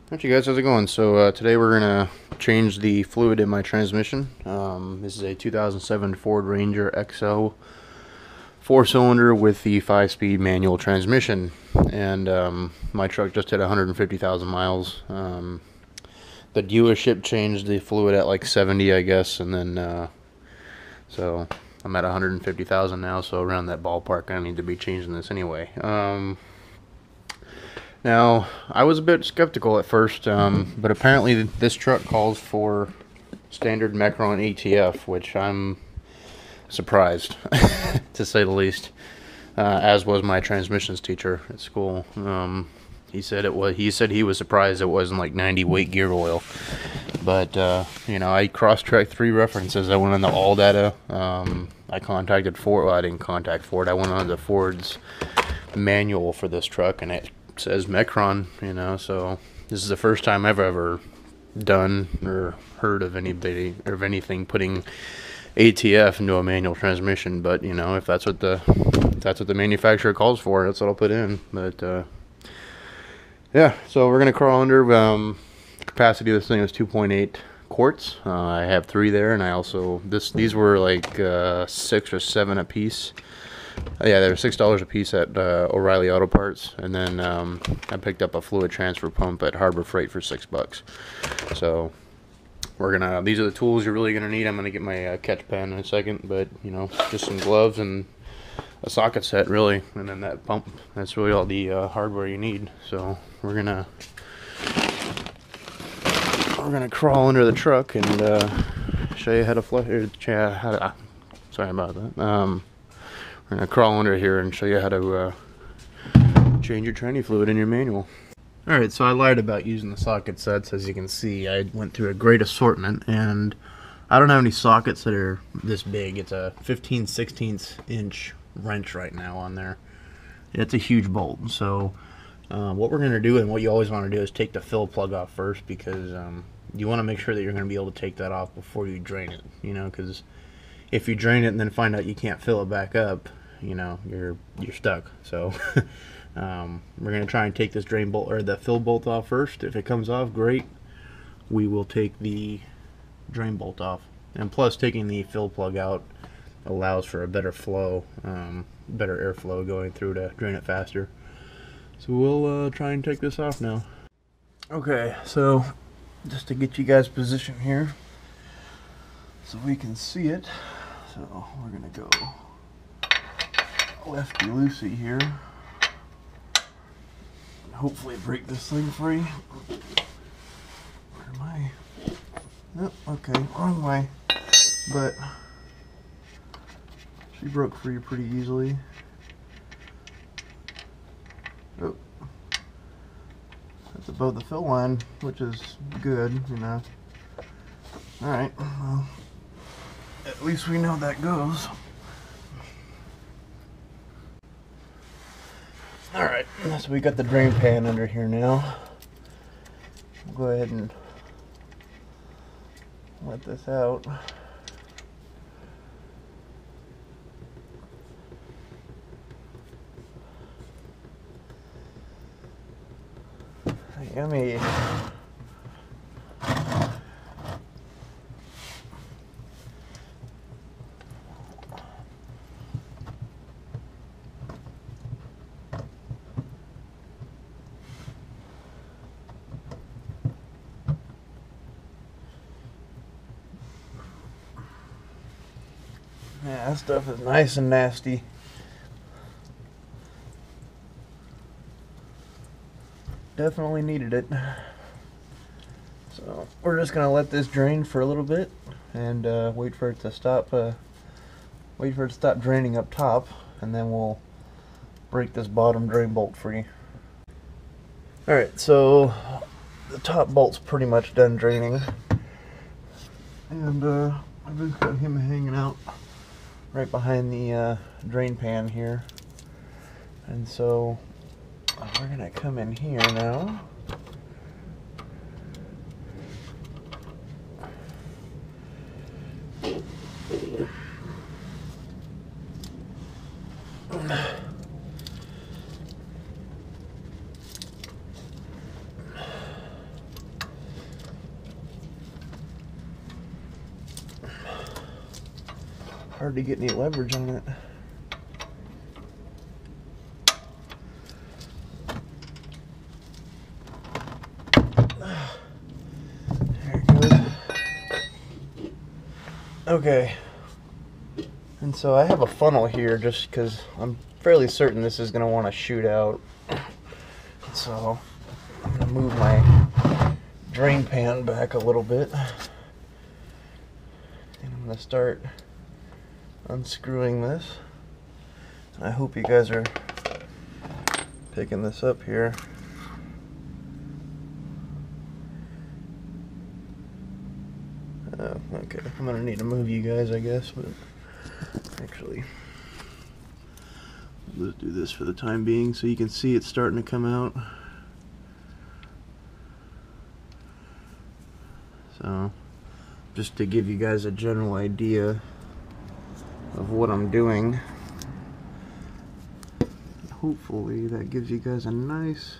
Alright you guys, how's it going? So today we're gonna change the fluid in my transmission. This is a 2007 Ford Ranger XO 4-cylinder with the 5-speed manual transmission, and my truck just hit 150,000 miles. The dealership changed the fluid at like 70, I guess, and then so I'm at 150,000 now. So around that ballpark, I need to be changing this anyway. Now, I was a bit skeptical at first, but apparently this truck calls for standard Mecron ATF, which I'm surprised, to say the least, as was my transmissions teacher at school. He said he was surprised it wasn't like 90 weight gear oil, but you know, I cross-checked 3 references. I went on the all data. I contacted Ford. Well, I didn't contact Ford. I went on to Ford's manual for this truck, and it says Mecron, you know. So this is the first time I've ever done or heard of anybody or of anything putting ATF into a manual transmission. But you know, if that's what the manufacturer calls for, that's what I'll put in. But yeah, so we're gonna crawl under. Capacity of this thing is 2.8 quarts. I have 3 there, and I also these were like 6 or 7 a piece. Yeah, they're $6 a piece at O'Reilly Auto Parts, and then I picked up a fluid transfer pump at Harbor Freight for $6. So these are the tools you're really gonna need. I'm gonna get my catch pen in a second, but you know, just some gloves and a socket set really, and then that pump. That's really all the hardware you need. So we're gonna crawl under the truck and show you how to flush. Sorry about that. We're going to crawl under here and show you how to change your tranny fluid in your manual. Alright, so I lied about using the socket sets. As you can see, I went through a great assortment, and I don't have any sockets that are this big. It's a 15/16 inch wrench right now on there. It's a huge bolt. So what we're going to do, and what you always want to do, is take the fill plug off first, because you want to make sure that you're going to be able to take that off before you drain it, you know, because if you drain it and then find out you can't fill it back up, you know, you're stuck. So we're gonna try and take this drain bolt or the fill bolt off first. If it comes off, great. We will take the drain bolt off, and plus taking the fill plug out allows for a better flow, better airflow going through to drain it faster. So we'll try and take this off now. Okay, so just to get you guys positioned here so we can see it. So we're gonna go lefty loosey here and hopefully break this thing free. Where am I? Oh, okay, wrong way. But she broke free pretty easily. Oh, that's above the fill line, which is good, you know. All right, well, at least we know that goes. Alright, so we got the drain pan under here now. We'll go ahead and let this out. Yummy. Yeah, that stuff is nice and nasty. Definitely needed it. So we're just gonna let this drain for a little bit and wait for it to stop. Wait for it to stop draining up top, and then we'll break this bottom drain bolt free. All right, so the top bolt's pretty much done draining, and I've just got him hanging out right behind the drain pan here, and so we're gonna come in here now. hard to get any leverage on it. There it goes. Okay. And so I have a funnel here just because I'm fairly certain this is going to want to shoot out. So I'm going to move my drain pan back a little bit. And I'm going to start unscrewing this. And I hope you guys are picking this up here. Okay, I'm going to need to move you guys, I guess, but actually, let's do this for the time being so you can see it's starting to come out. So, just to give you guys a general idea of what I'm doing, hopefully that gives you guys a nice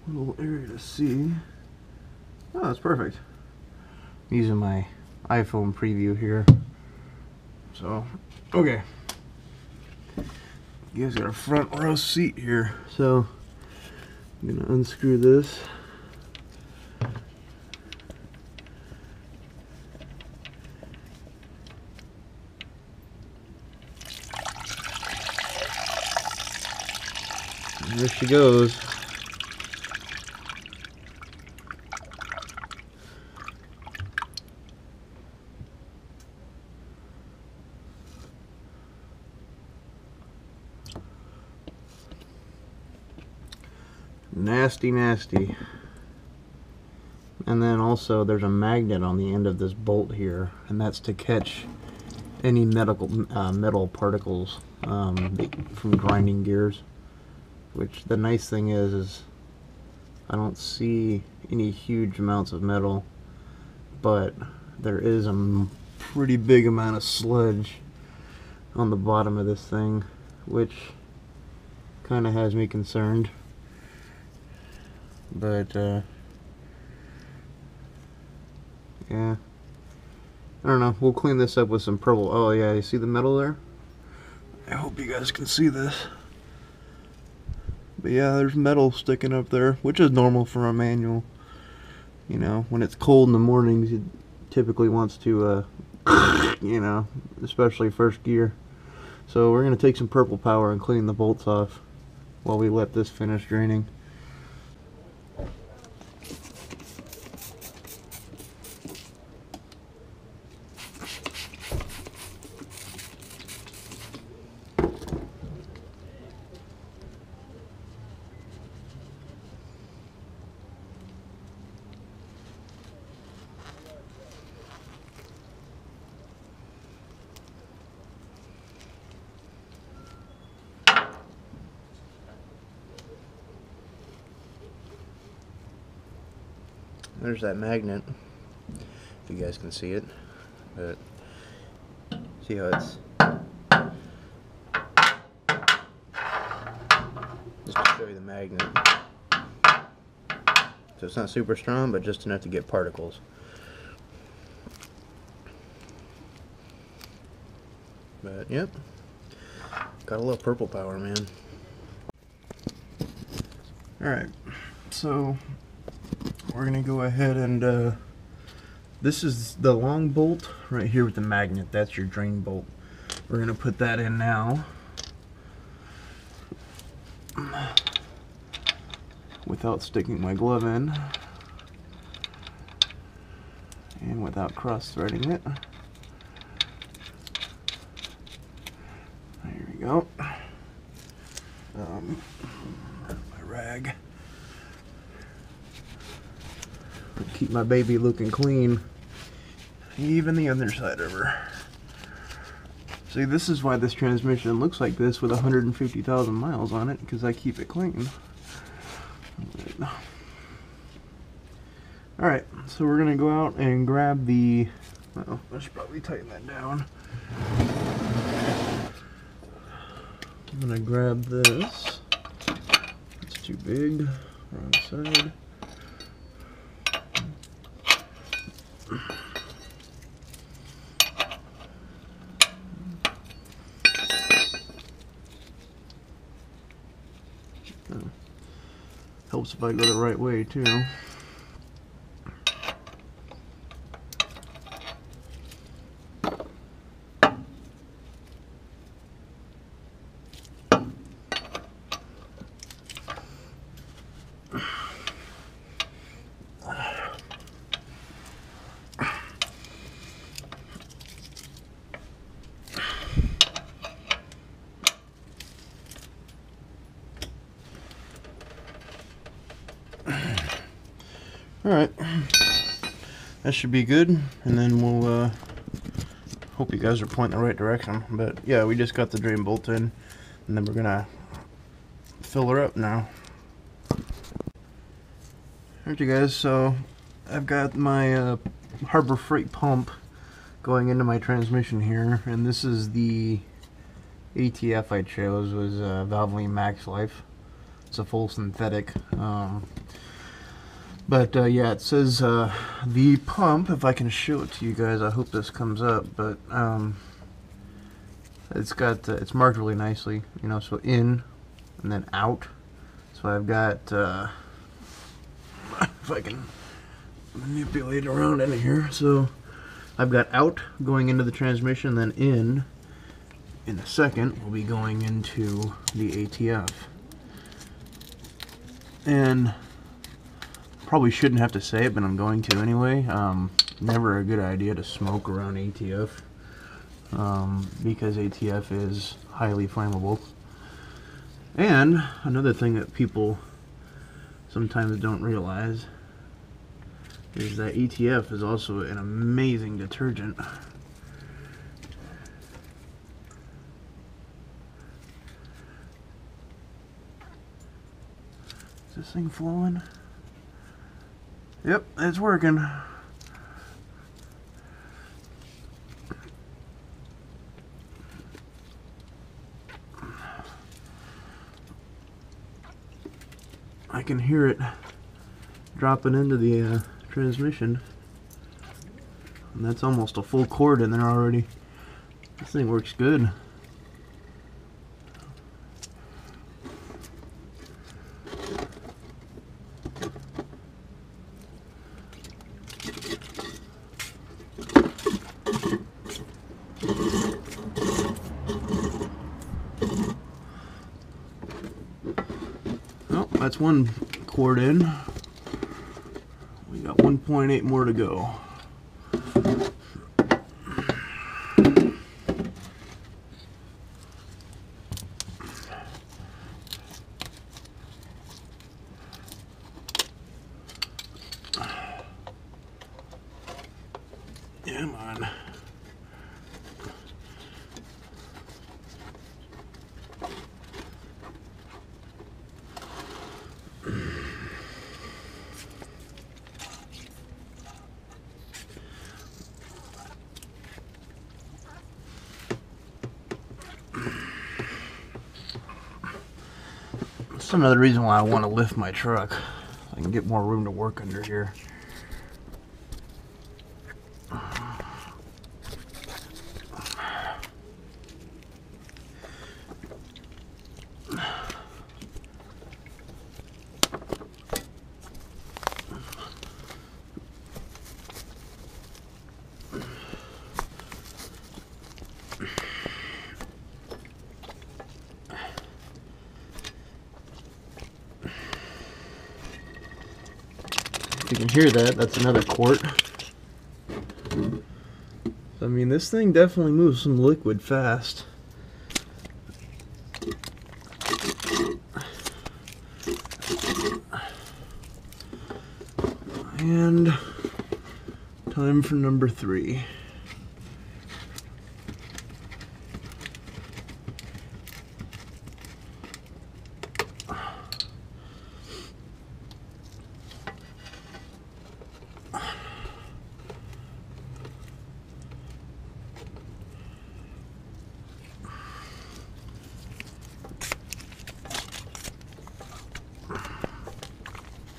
little area to see. Oh, that's perfect. I'm using my iPhone preview here. So, okay. You guys got a front row seat here. So, I'm gonna unscrew this. And there she goes. Nasty, nasty. And then also there's a magnet on the end of this bolt here, and that's to catch any metal particles from grinding gears. Which the nice thing is I don't see any huge amounts of metal, but there is a pretty big amount of sludge on the bottom of this thing, which kind of has me concerned. But yeah, I don't know, we'll clean this up with some purple. Oh yeah, you see the metal there? I hope you guys can see this. But yeah, there's metal sticking up there, which is normal for a manual. You know, when it's cold in the mornings, it typically wants to, you know, especially first gear. So we're going to take some purple power and clean the bolts off while we let this finish draining. There's that magnet, if you guys can see it, but see how it's just to show you the magnet. So it's not super strong, but just enough to get particles. But yep, got a little purple power, man. Alright, so we're gonna go ahead and this is the long bolt right here with the magnet. That's your drain bolt. We're gonna put that in now without sticking my glove in and without cross-threading it. There we go. My rag. Keep my baby looking clean, even the other side of her. See, this is why this transmission looks like this with 150,000 miles on it, because I keep it clean. Alright, so we're gonna go out and grab the, oh, I should probably tighten that down. I'm gonna grab this. It's too big, wrong side. Helps if I go the right way too. Alright, that should be good, and then we'll hope you guys are pointing the right direction. But yeah, we just got the drain bolt in, and then we're gonna fill her up now. Alright you guys, so I've got my Harbor Freight pump going into my transmission here, and this is the ATF I chose, was Valvoline Max Life. It's a full synthetic. But yeah, it says the pump, if I can show it to you guys, I hope this comes up, but it's got, it's marked really nicely, you know, so in and then out. So I've got, if I can manipulate around in here, so I've got out going into the transmission, then in a second will be going into the ATF. And probably shouldn't have to say it, but I'm going to anyway. Never a good idea to smoke around ATF because ATF is highly flammable. And another thing that people sometimes don't realize is that ATF is also an amazing detergent. Is this thing flowing? Yep, it's working. I can hear it dropping into the transmission. And that's almost a full quart in there already. This thing works good. That's 1 quart in. We got 1.8 more to go. Come on. That's another reason why I want to lift my truck. I can get more room to work under here. You can hear that, that's another quart. I mean, this thing definitely moves some liquid fast. And time for number 3.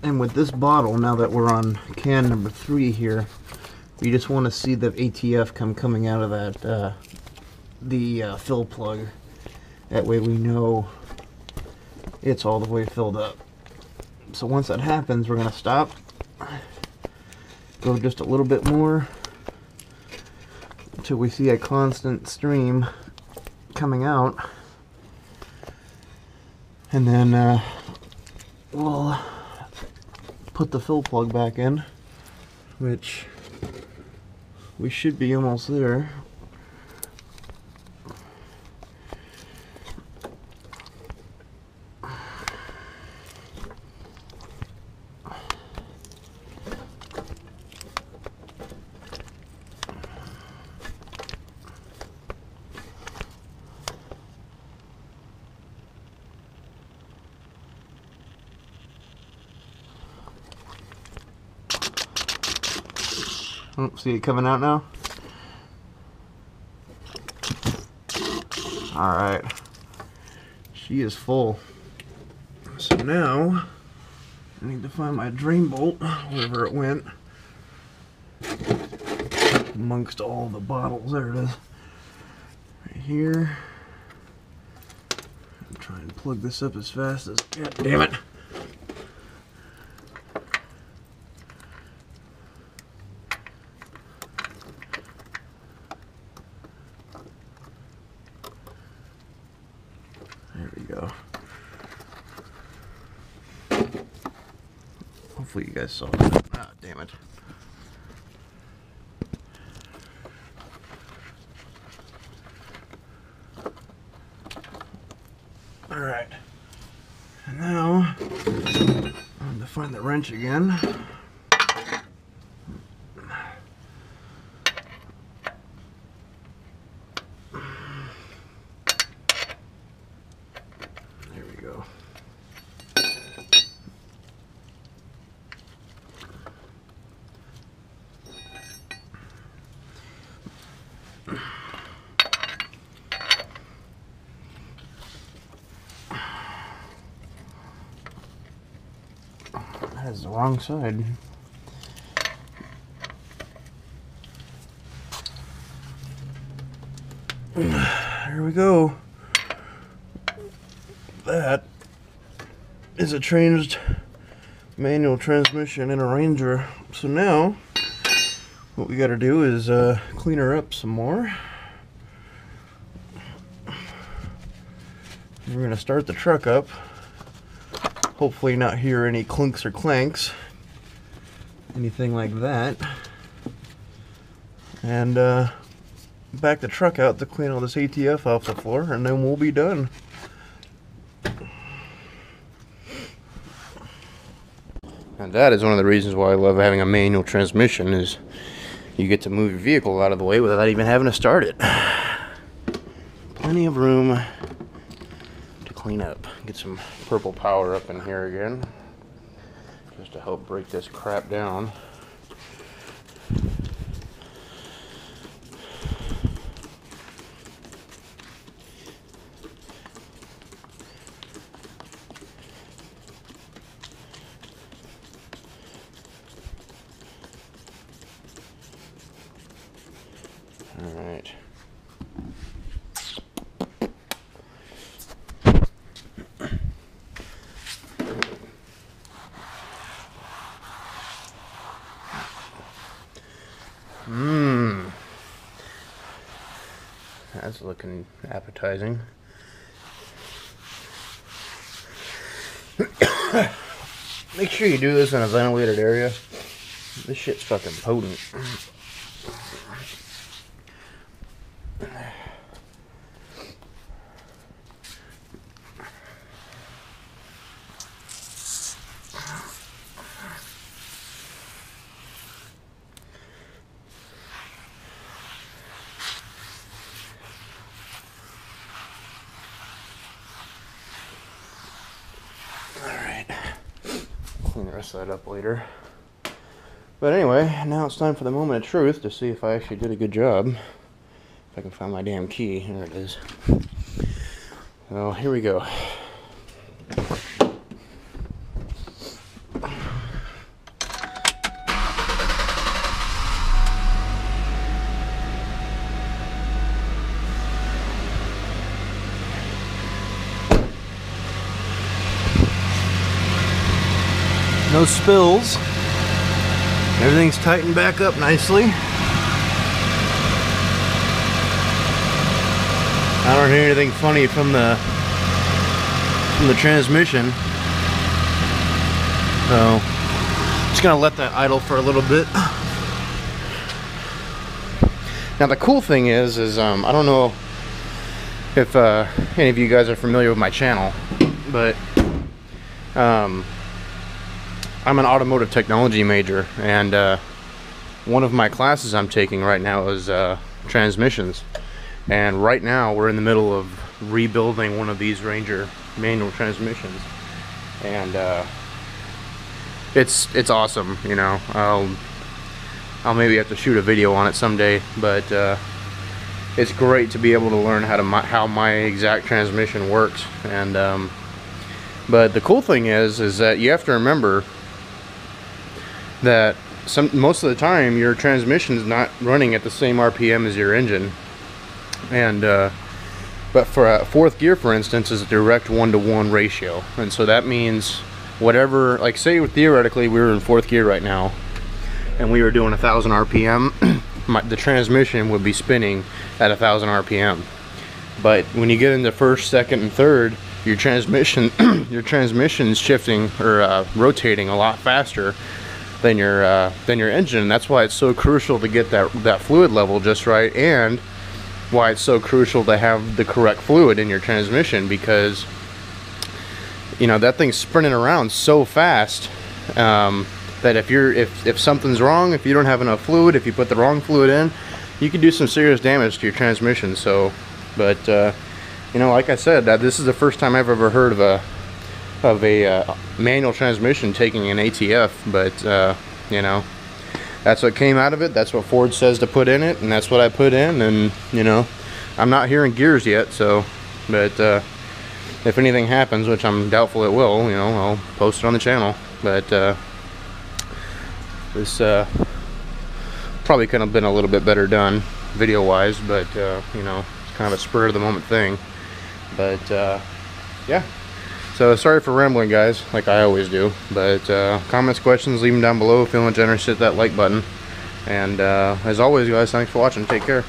And with this bottle, now that we're on can number 3 here, you just want to see the ATF coming out of that the fill plug. That way we know it's all the way filled up. So once that happens, we're gonna stop, go just a little bit more until we see a constant stream coming out, and then we'll put the fill plug back in, which we should be almost there. Oh, see it coming out now? Alright. She is full. So now, I need to find my drain bolt, wherever it went. Amongst all the bottles. There it is. Right here. I'm trying to plug this up as fast as... God damn it! There we go. Hopefully you guys saw that. Ah, damn it. Alright. And now, I'm going to find the wrench again. There we go. That is the wrong side. Here we go. That is a changed manual transmission in a Ranger. So now what we got to do is clean her up some more. We're going to start the truck up. Hopefully not hear any clinks or clanks, anything like that. And back the truck out to clean all this ATF off the floor, and then we'll be done. And that is one of the reasons why I love having a manual transmission, is you get to move your vehicle out of the way without even having to start it. Plenty of room to clean up. Get some purple power up in here again, just to help break this crap down. All right. That's looking appetizing. Make sure you do this in a ventilated area. This shit's fucking potent. Clean the rest of that up later. But anyway, now it's time for the moment of truth to see if I actually did a good job. If I can find my damn key. There it is. So here we go. No spills. Everything's tightened back up nicely. I don't hear anything funny from the transmission. So just gonna let that idle for a little bit. Now the cool thing is I don't know if any of you guys are familiar with my channel, but I'm an automotive technology major, and one of my classes I'm taking right now is transmissions. And right now we're in the middle of rebuilding one of these Ranger manual transmissions, and it's awesome. You know, I'll maybe have to shoot a video on it someday, but it's great to be able to learn how my exact transmission works. And but the cool thing is that you have to remember that most of the time your transmission is not running at the same RPM as your engine. And but for a fourth gear, for instance, is a direct 1-to-1 ratio, and so that means whatever, like say theoretically we were in fourth gear right now and we were doing 1,000 RPM, the transmission would be spinning at 1,000 RPM. But when you get into first, second, and third, your transmission is shifting or rotating a lot faster than your engine. And that's why it's so crucial to get that fluid level just right, and why it's so crucial to have the correct fluid in your transmission, because you know that thing's sprinting around so fast that if something's wrong, if you don't have enough fluid, if you put the wrong fluid in, you can do some serious damage to your transmission. So, but you know, like I said, this is the first time I've ever heard of a manual transmission taking an ATF, but you know, that's what came out of it. That's what Ford says to put in it, and that's what I put in. And you know, I'm not hearing gears yet, so, but if anything happens, which I'm doubtful it will, you know, I'll post it on the channel. But this probably could have been a little bit better done video wise, but you know, it's kind of a spur of the moment thing. But yeah, so sorry for rambling, guys, like I always do. But comments, questions, leave them down below. Feeling generous, hit that like button. And as always, guys, thanks for watching. Take care.